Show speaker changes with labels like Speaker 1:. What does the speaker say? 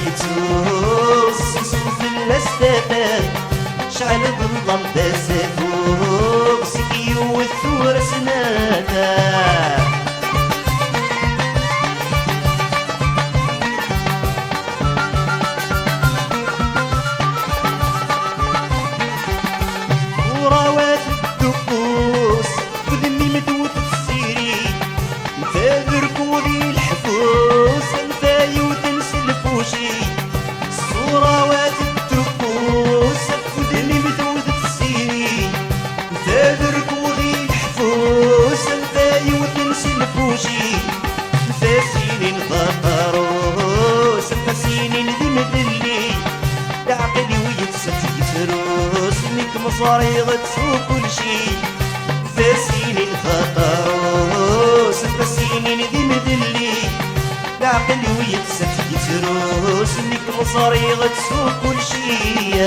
Speaker 1: يتوس سوف الاستفاد شعل ظلام تسفوق سكي والثور سناتا وراوات الدقوس وذمي مدوث السيري مثل ركوضي الحفوس انفاي وتنسى الفوشي صوراوات الدقوس وذمي مدوث السيري مثل ركوضي الحفوس انفاي وتنسى الفوشي فاسين الخطروس فاسين ذي مدلي تعقلي ويتسف يتروس انك مصاري غتسوق كل شي فاسين الخطروس فاسين ذي مدلي تعقلي ويتسف يتروس انك مصاري غتسوق كل شي